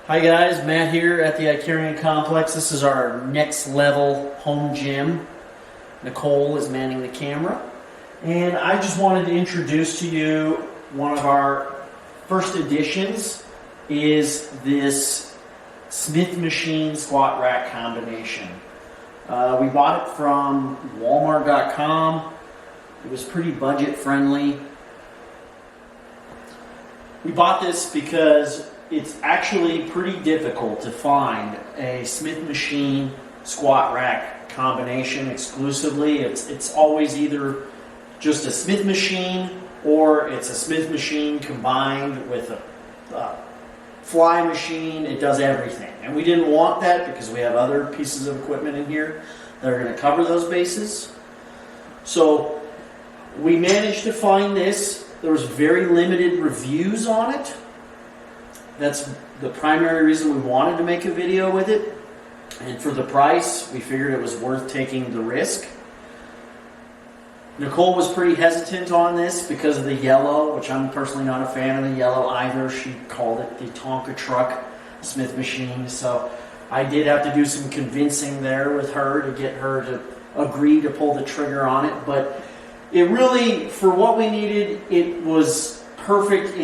Hi guys, Matt here at the Icarian Complex. This is our next level home gym. Nicole is manning the camera. And I just wanted to introduce to you one of our first additions is this Smith machine squat rack combination. We bought it from Walmart.com. It was pretty budget friendly. We bought this because it's actually pretty difficult to find a Smith machine squat rack combination exclusively. It's always either just a Smith machine or it's a Smith machine combined with a fly machine. It does everything. And we didn't want that because we have other pieces of equipment in here that are going to cover those bases. So we managed to find this. There was very limited reviews on it. That's the primary reason we wanted to make a video with it. And for the price, we figured it was worth taking the risk. Nicole was pretty hesitant on this because of the yellow, which I'm personally not a fan of the yellow either. She called it the Tonka truck Smith machine. So I did have to do some convincing there with her to get her to agree to pull the trigger on it. But it really, for what we needed, it was perfect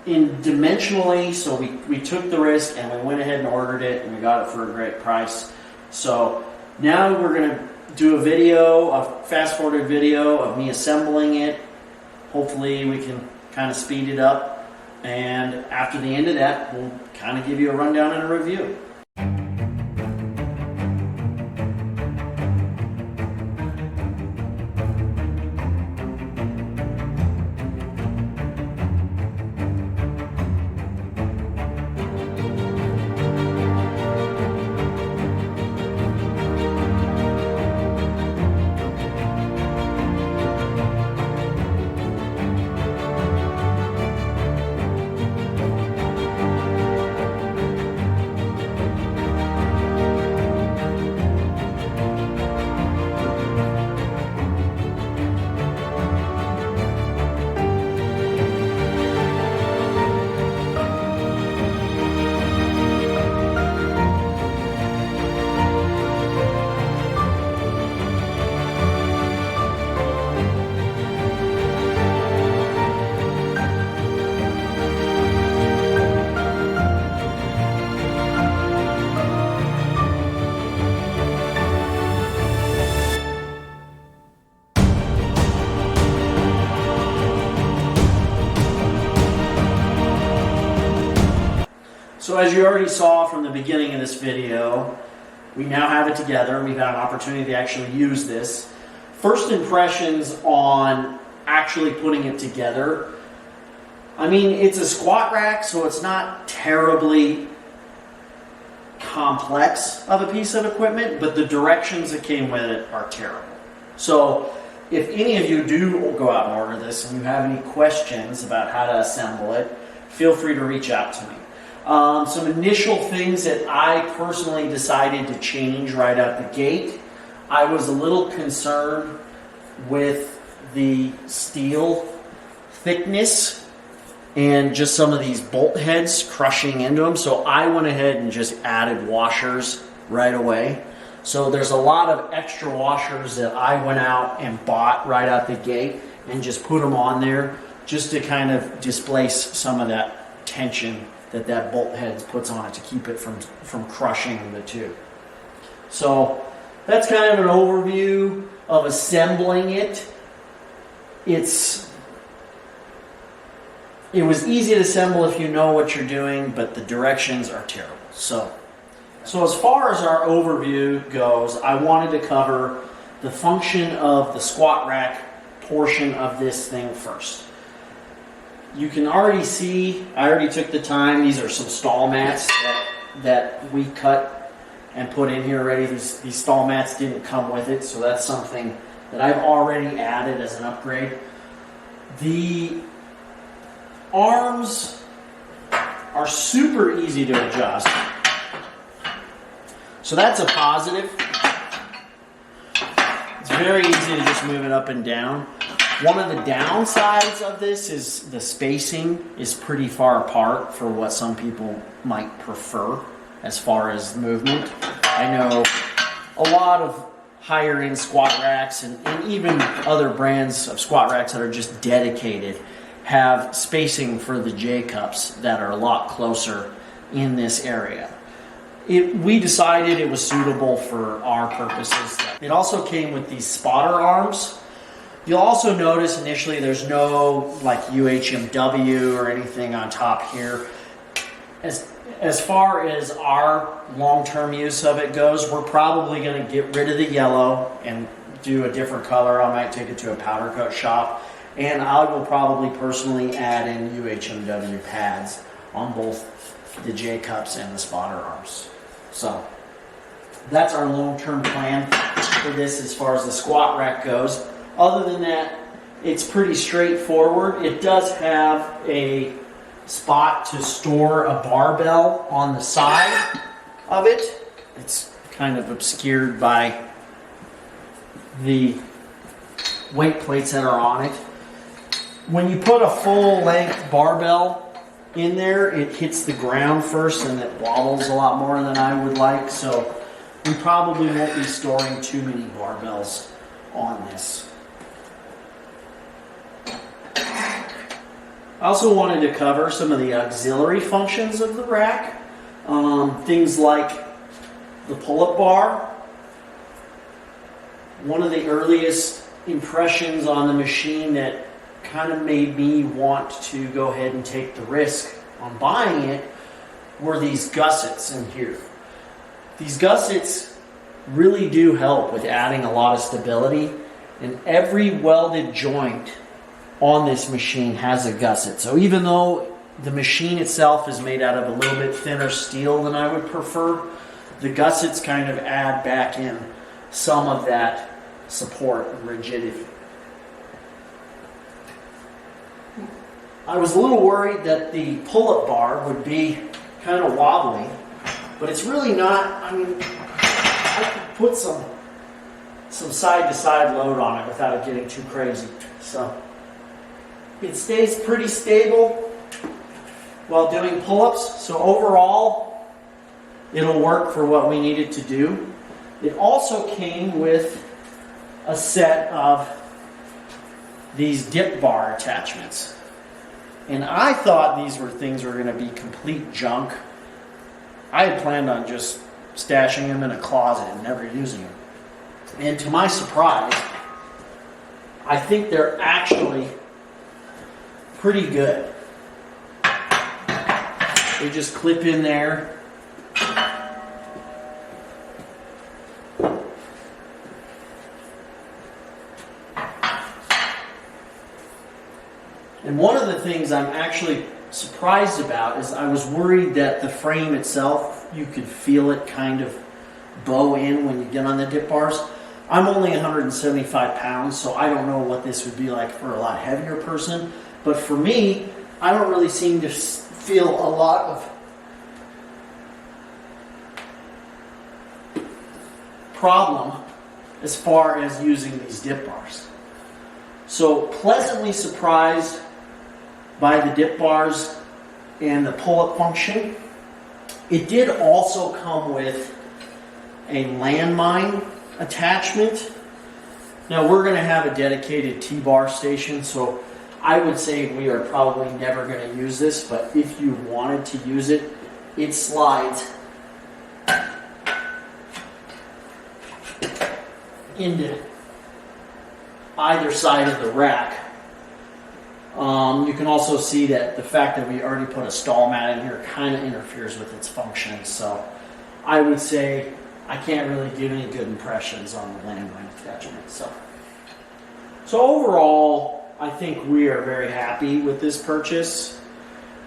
in dimensionally, so we took the risk and we went ahead and ordered it and we got it for a great price. So now we're going to do a video, a fast forwarded video of me assembling it. Hopefully we can kind of speed it up, and after the end of that we'll kind of give you a rundown and a review. So as you already saw from the beginning of this video, we now have it together. We've had an opportunity to actually use this. First impressions on actually putting it together. I mean, it's a squat rack, so it's not terribly complex of a piece of equipment, but the directions that came with it are terrible. So if any of you do go out and order this and you have any questions about how to assemble it, feel free to reach out to me. Some initial things that I personally decided to change right out the gate. I was a little concerned with the steel thickness and just some of these bolt heads crushing into them. So I went ahead and just added washers right away. So there's a lot of extra washers that I went out and bought right out the gate and just put them on there just to kind of displace some of that tension that bolt head puts on it to keep it from crushing the tube. So that's kind of an overview of assembling it. It was easy to assemble if you know what you're doing, but the directions are terrible. So as far as our overview goes, I wanted to cover the function of the squat rack portion of this thing first. You can already see, I already took the time. These are some stall mats that we cut and put in here already. These stall mats didn't come with it, so that's something that I've already added as an upgrade. The arms are super easy to adjust. So that's a positive. It's very easy to just move it up and down. One of the downsides of this is the spacing is pretty far apart for what some people might prefer as far as movement. I know a lot of higher end squat racks and even other brands of squat racks that are just dedicated have spacing for the J cups that are a lot closer in this area. We decided it was suitable for our purposes. It also came with these spotter arms. You'll also notice initially there's no like UHMW or anything on top here. As far as our long-term use of it goes, we're probably going to get rid of the yellow and do a different color. I might take it to a powder coat shop, and I will probably personally add in UHMW pads on both the J cups and the spotter arms. So that's our long-term plan for this as far as the squat rack goes. Other than that, it's pretty straightforward. It does have a spot to store a barbell on the side of it. It's kind of obscured by the weight plates that are on it. When you put a full-length barbell in there, it hits the ground first and it wobbles a lot more than I would like. So we probably won't be storing too many barbells on this. I also wanted to cover some of the auxiliary functions of the rack. Things like the pull-up bar. One of the earliest impressions on the machine that kind of made me want to go ahead and take the risk on buying it were these gussets in here. These gussets really do help with adding a lot of stability, and every welded joint on this machine has a gusset. So even though the machine itself is made out of a little bit thinner steel than I would prefer, the gussets kind of add back in some of that support and rigidity. I was a little worried that the pull-up bar would be kind of wobbly, but it's really not. I mean, I could put some side-to-side load on it without it getting too crazy. So it stays pretty stable while doing pull-ups. So overall, it'll work for what we need it to do. It also came with a set of these dip bar attachments. And I thought these were things that were going to be complete junk. I had planned on just stashing them in a closet and never using them. And to my surprise, I think they're actually pretty good. They just clip in there. And one of the things I'm actually surprised about is I was worried that the frame itself, you could feel it kind of bow in when you get on the dip bars. I'm only 175 pounds, so I don't know what this would be like for a lot heavier person. But for me, I don't really seem to feel a lot of problem as far as using these dip bars. So pleasantly surprised by the dip bars and the pull-up function. It did also come with a landmine attachment. Now we're going to have a dedicated T-bar station, so I would say we are probably never going to use this, but if you wanted to use it, it slides into either side of the rack. You can also see that the fact that we already put a stall mat in here kind of interferes with its function. So I would say I can't really give any good impressions on the landmine attachment. So overall, I think we are very happy with this purchase.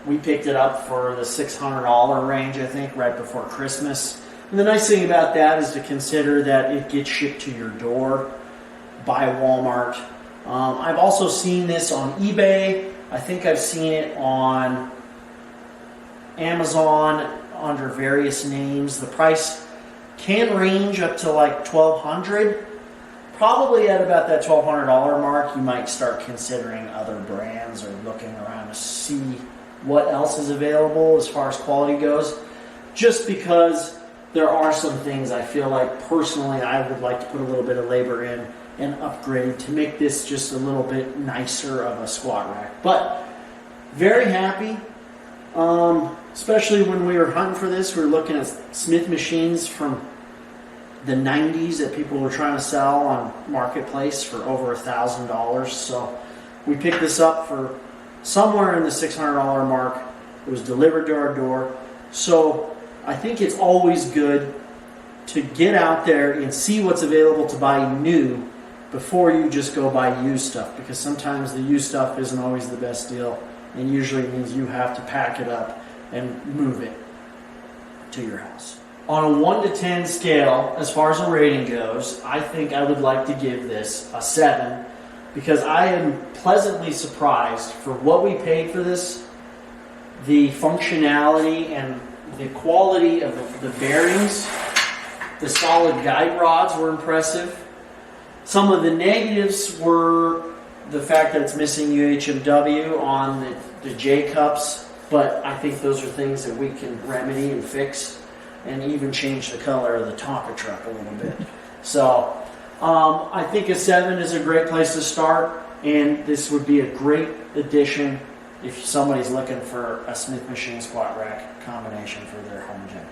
We picked it up for the $600 range, I think, right before Christmas. And the nice thing about that is to consider that it gets shipped to your door by Walmart. I've also seen this on eBay. I think I've seen it on Amazon under various names. The price can range up to like $1,200. Probably at about that $1,200 mark, you might start considering other brands or looking around to see what else is available as far as quality goes. Just because there are some things I feel like personally I would like to put a little bit of labor in and upgrade to make this just a little bit nicer of a squat rack. But very happy, especially when we were hunting for this. We were looking at Smith machines from the 90s that people were trying to sell on Marketplace for over $1,000. So we picked this up for somewhere in the $600 mark. It was delivered to our door. So I think it's always good to get out there and see what's available to buy new before you just go buy used stuff, because sometimes the used stuff isn't always the best deal, and usually it means you have to pack it up and move it to your house. On a 1 to 10 scale, as far as a rating goes, I think I would like to give this a 7, because I am pleasantly surprised for what we paid for this. The functionality and the quality of the bearings, the solid guide rods were impressive. Some of the negatives were the fact that it's missing UHMW on the J-cups, but I think those are things that we can remedy and fix, and even change the color of the Tonka truck a little bit. So I think a 7 is a great place to start, and this would be a great addition if somebody's looking for a Smith machine squat rack combination for their home gym.